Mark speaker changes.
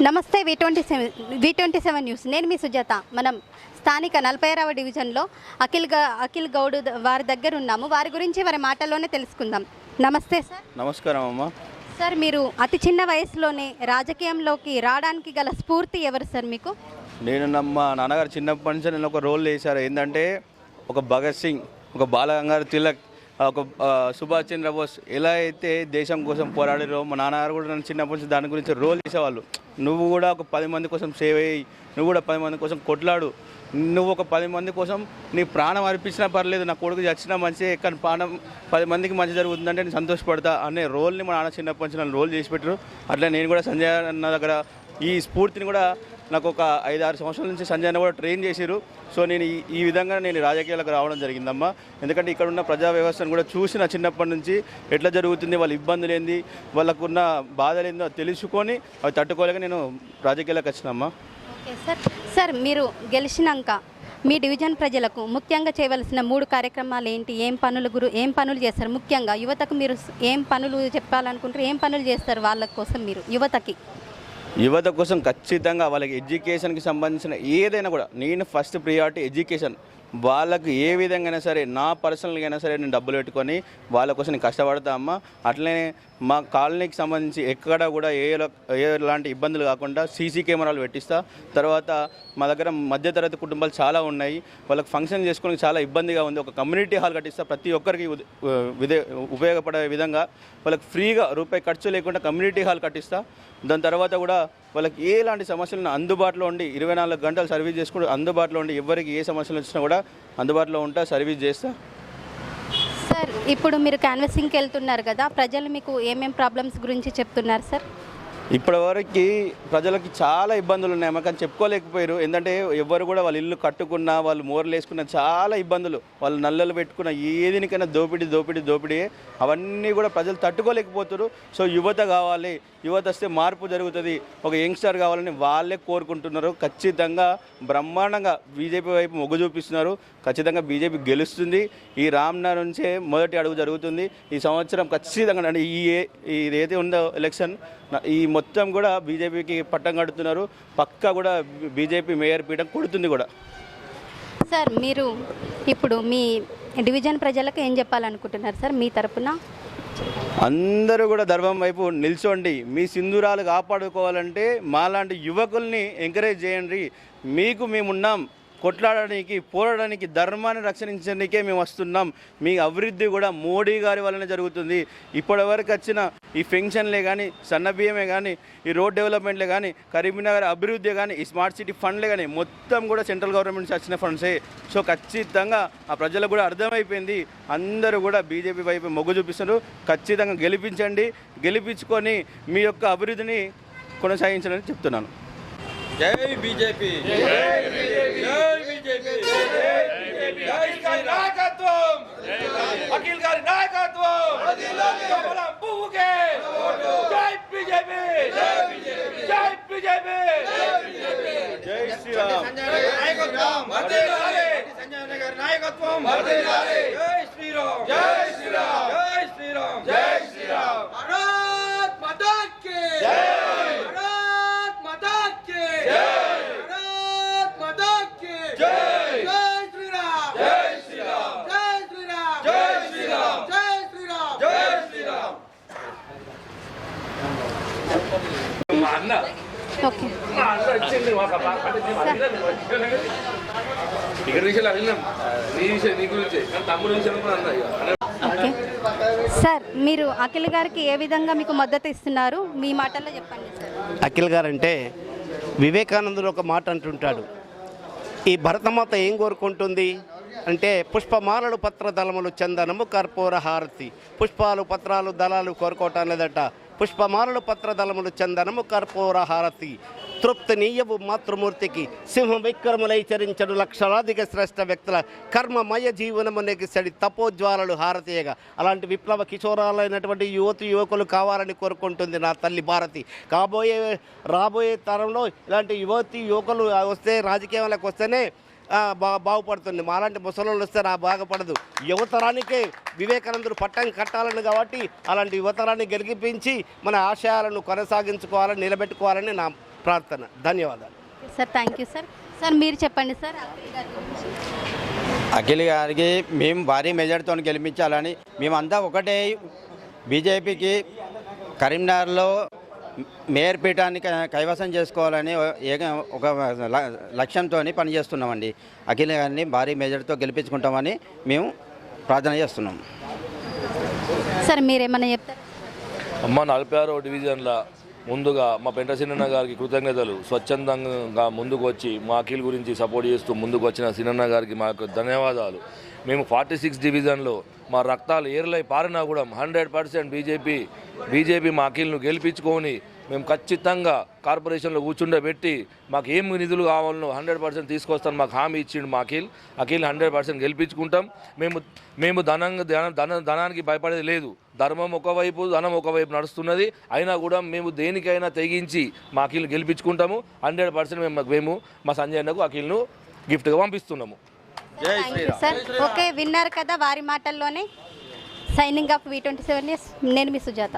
Speaker 1: నమస్తే వి27 న్యూస్. నేను మీ సుజాత. మనం స్థానిక 46వ డివిజన్లో అఖిల్ గౌడ్ వారి దగ్గర ఉన్నాము. వారి గురించి వారి మాటల్లోనే తెలుసుకుందాం. నమస్తే సార్.
Speaker 2: నమస్కారం అమ్మ.
Speaker 1: సార్, మీరు అతి చిన్న వయసులోనే రాజకీయంలోకి రావడానికి గల స్ఫూర్తి ఎవరు సార్ మీకు?
Speaker 2: నేను మా నాన్నగారు చిన్నప్పటి నుంచి నేను ఒక రోల్ చేశారు. ఏంటంటే ఒక భగత్ సింగ్, ఒక బాలగంగాధర్ తిలక్, ఒక సుభాష్ చంద్రబోస్ ఎలా అయితే దేశం కోసం పోరాడారో మా నాన్నగారు కూడా నన్ను చిన్నప్పటి నుంచి దాని గురించి రోల్ చేసేవాళ్ళు. నువ్వు కూడా ఒక 10 మంది కోసం సేవ అయ్యి, నువ్వు కూడా 10 మంది కోసం కొట్లాడు, నువ్వు ఒక 10 మంది కోసం నీ ప్రాణం అర్పించినా పర్లేదు, నా కొడుకు చచ్చినా మంచిదే, కానీ ప్రాణం 10 మందికి మంచి జరుగుతుందంటే నేను సంతోషపడతా అనే రోల్ని మా నాన్న చిన్నప్పటి నుంచి నన్ను రోల్ చేసి పెట్టారు. అట్లా నేను కూడా సంజయ్ అన్న దగ్గర ఈ స్ఫూర్తిని కూడా నాకు ఒక 5-6 సంవత్సరాల నుంచి సంజయ్ అన్న కూడా ట్రైన్ చేశారు. సో నేను ఈ విధంగా నేను రాజకీయాలకు రావడం జరిగిందమ్మా. ఎందుకంటే ఇక్కడ ఉన్న ప్రజా వ్యవస్థను కూడా చూసిన చిన్నప్పటి నుంచి ఎట్లా జరుగుతుంది, వాళ్ళ ఇబ్బందులు ఏంది, వాళ్ళకున్న బాధలు ఏందో తెలుసుకొని అవి తట్టుకోలేక నేను రాజకీయాలకు వచ్చినమ్మా.
Speaker 1: Okay sir. సార్, మీరు గెలిచినాక మీ డివిజన్ ప్రజలకు ముఖ్యంగా చేయవలసిన 3 కార్యక్రమాలు ఏంటి? ఏం పనులు చేస్తారు? ముఖ్యంగా యువతకు మీరు ఏం పనులు చెప్పాలనుకుంటారు? ఏం పనులు చేస్తారు వాళ్ళ కోసం మీరు
Speaker 2: యువత కోసం ఖచ్చితంగా వాళ్ళకి ఎడ్యుకేషన్కి సంబంధించిన ఏదైనా కూడా నేను ఫస్ట్ ప్రియారిటీ ఎడ్యుకేషన్. వాళ్ళకు ఏ విధంగా సరే, నా పర్సనల్గా అయినా సరే నేను డబ్బులు పెట్టుకొని వాళ్ళ కోసం నేను కష్టపడతా అమ్మ. అట్లనే మా కాలనీకి సంబంధించి ఎక్కడ కూడా ఎలాంటి ఇబ్బందులు కాకుండా సీసీ కెమెరాలు పెట్టిస్తా. తర్వాత మా దగ్గర మధ్యతరగతి కుటుంబాలు చాలా ఉన్నాయి, వాళ్ళకి ఫంక్షన్ చేసుకోవడానికి చాలా ఇబ్బందిగా ఉంది. ఒక కమ్యూనిటీ హాల్ కట్టిస్తా, ప్రతి ఒక్కరికి ఉపయోగపడే విధంగా వాళ్ళకి ఫ్రీగా రూపాయి ఖర్చు లేకుండా కమ్యూనిటీ హాల్ కట్టిస్తా. దాని తర్వాత కూడా వాళ్ళకి ఎలాంటి సమస్యలను అందుబాటులో ఉండి 24 గంటలు సర్వీస్ చేసుకుంటూ అందుబాటులో ఉండి ఎవరికి ఏ సమస్యలు వచ్చినా కూడా అందుబాటులో ఉంటా, సర్వీస్ చేస్తా.
Speaker 1: సార్, ఇప్పుడు మీరు క్యాన్వసింగ్కి వెళ్తున్నారు కదా, ప్రజలు మీకు ఏమేం ప్రాబ్లమ్స్ గురించి చెప్తున్నారు సార్?
Speaker 2: ఇప్పటివరకు ప్రజలకి చాలా ఇబ్బందులు ఉన్నాయి, కానీ చెప్పుకోలేకపోయారు. ఎందుకంటే ఎవరు కూడా వాళ్ళ ఇల్లు కట్టుకున్నా, వాళ్ళు మోర్లు వేసుకున్న చాలా ఇబ్బందులు, వాళ్ళు నల్లలు పెట్టుకున్న ఏదినికైనా దోపిడీ అవన్నీ కూడా ప్రజలు తట్టుకోలేకపోతారు. సో యువత కావాలి, యువత వస్తే మార్పు జరుగుతుంది, ఒక యంగ్స్టర్ కావాలని వాళ్ళే కోరుకుంటున్నారు. ఖచ్చితంగా బ్రహ్మాండంగా బీజేపీ వైపు మొగ్గు చూపిస్తున్నారు. ఖచ్చితంగా బీజేపీ గెలుస్తుంది. ఈ రామ్నగర్ నుంచే మొదటి అడుగు జరుగుతుంది ఈ సంవత్సరం. ఖచ్చితంగా అంటే ఇదైతే ఉందో ఎలక్షన్ ఈ మొత్తం కూడా బీజేపీకి పట్టం కడుతున్నారు. పక్కా కూడా బీజేపీ మేయర్ పీఠం కొడుతుంది కూడా.
Speaker 1: సార్, మీరు ఇప్పుడు మీ డివిజన్ ప్రజలకు ఏం చెప్పాలనుకుంటున్నారు సార్ మీ తరపున?
Speaker 2: అందరూ కూడా ధర్మం వైపు నిల్చోండి. మీ సింధూరాలు కాపాడుకోవాలంటే మాలాంటి యువకుల్ని ఎంకరేజ్ చేయండి. మీకు మేమున్నాం, కొట్లాడడానికి, పోరాడడానికి, ధర్మాన్ని రక్షించడానికే మేము వస్తున్నాం. మీ అభివృద్ధి కూడా మోడీ గారి వల్లనే జరుగుతుంది. ఇప్పటివరకు వచ్చిన ఈ పెన్షన్లే కానీ, సన్నబియ్యమే కానీ, ఈ రోడ్ డెవలప్మెంట్లే కానీ, కరీంనగర్ అభివృద్ధి కానీ, ఈ స్మార్ట్ సిటీ ఫండ్లే కానీ మొత్తం కూడా సెంట్రల్ గవర్నమెంట్ నుంచి వచ్చిన ఫండ్సే. సో ఖచ్చితంగా ఆ ప్రజలకు కూడా అర్థమైపోయింది. అందరూ కూడా బీజేపీ వైపు మొగ్గు చూపిస్తున్నారు. ఖచ్చితంగా గెలిపించండి, గెలిపించుకొని మీ యొక్క అభివృద్ధిని కొనసాగించాలని చెప్తున్నాను.
Speaker 3: జై బీజేపీ, జై బీజేపీ, జై బీజేపీ, జై బీజేపీ, జై గారి నాయకత్వం, అఖిల్ గారి నాయకత్వం, కమలం పువ్వుకే జై బీజేపీ, జై బీజేపీ, జై బీజేపీ, జై శ్రీరామ్, నాయకత్వం వర్ధిల్లాలి, సంజయ్ గారి నాయకత్వం వర్ధిల్లాలి, జై శ్రీరామ్, జై శ్రీరామ్, జై శ్రీరామ్, జై శ్రీరామ్. భారత్ మాతా కీ జై, భారత్ మాతా కీ జై, భారత్ మాతా కీ జై, జై శ్రీరామ్, జై శ్రీరామ్, జై శ్రీరామ్, జై శ్రీరామ్, జై శ్రీరామ్, జై శ్రీరామ్. మా అన్న
Speaker 1: ఓకే
Speaker 3: ఇక్కడ విషయాలు అడిగినాం, నీ విషయం నీ గురించి, తమ్ముడు విషయం కూడా అన్నా.
Speaker 1: ఓకే సార్, మీరు అఖిల్ గారికి ఏ విధంగా మీకు మద్దతు ఇస్తున్నారు మీ మాటల్లో చెప్పండి సార్.
Speaker 4: అఖిల్ గారు అంటే వివేకానందుడు ఒక మాట అంటుంటాడు, ఈ భరతమాత ఏం కోరుకుంటుంది అంటే పుష్పమాలలు పత్రదళములు చందనము కర్పూర హారతి. పుష్పాలు పత్రాలు దళాలు కోరుకోవటం లేదట, పుష్పమాలలు పత్రదళములు చందనము కర్పూర హారతి. తృప్తి నీయవు మాతృమూర్తికి సింహం విక్రములై చరించడు లక్షలాదిక శ్రేష్ఠ వ్యక్తుల కర్మమయ జీవనమునికి సడి తపోజ్వాలలు హారతీయగా. అలాంటి విప్లవ కిశోరాలైనటువంటి యువకులు కావాలని కోరుకుంటుంది నా తల్లి భారతి. రాబోయే తరంలో ఇలాంటి యువకులు వస్తే, రాజకీయాలకు వస్తేనే బాగుపడుతుంది. మాలాంటి ముసలోళ్ళు వస్తే బాగుపడదు. యువతరానికే వివేకానందుడు పట్టం కట్టాలని కాబట్టి అలాంటి యువతరాన్ని గెలిపించి మన ఆశయాలను కొనసాగించుకోవాలని, నిలబెట్టుకోవాలని నా ప్రార్థన. ధన్యవాదాలు.
Speaker 1: Sir thank you sir. Sir మీరు చెప్పండి సార్ అఖిల్ గారి గురించి.
Speaker 5: అఖిల్ గారికి మేము భారీ మెజార్టీతో గెలిపించాలని మేమంతా ఒకటే బీజేపీకి కరీంనగర్లో మేయర్ పీఠాన్ని కైవసం చేసుకోవాలని ఒక లక్ష్యంతో పనిచేస్తున్నామండి. అఖిల్ గారిని భారీ మెజార్టీతో గెలిపించుకుంటామని మేము ప్రార్థన చేస్తున్నాం.
Speaker 1: సార్ మీరేమన్నా చెప్తారా?
Speaker 3: అమ్మ 46వ డివిజన్ల ముందుగా మా పెంటసినన్న గారికి కృతజ్ఞతలు. స్వచ్ఛందంగా ముందుకు వచ్చి మా అఖిల్ గురించి సపోర్ట్ చేస్తూ ముందుకు వచ్చిన సినన్న గారికి మాకు ధన్యవాదాలు. మేము 46 డివిజన్లో మా రక్తాలు ఏర్లై పారినా కూడా 100% బీజేపీ మా అఖిల్ను గెలిపించుకొని మేము ఖచ్చితంగా కార్పొరేషన్లో కూర్చుండబెట్టి మాకు ఏం నిధులు కావాలనో 100% తీసుకొస్తాను మాకు హామీ ఇచ్చిండు మా అఖిల్ 100% గెలిపించుకుంటాం. మేము ధనానికి భయపడేది లేదు. ధర్మం ఒకవైపు ధనం ఒకవైపు నడుస్తున్నది. అయినా కూడా మేము దేనికైనా తెగించి మా అఖిల్ని గెలిపించుకుంటాము. 100% మేము మా సంజయ్ అన్నకు అఖిల్ను గిఫ్ట్గా పంపిస్తున్నాము.
Speaker 1: Thank you sir. ఓకే, విన్నారు కదా వారి మాటల్లోనే. Signing off V27 news. నేను మీ సుజాత.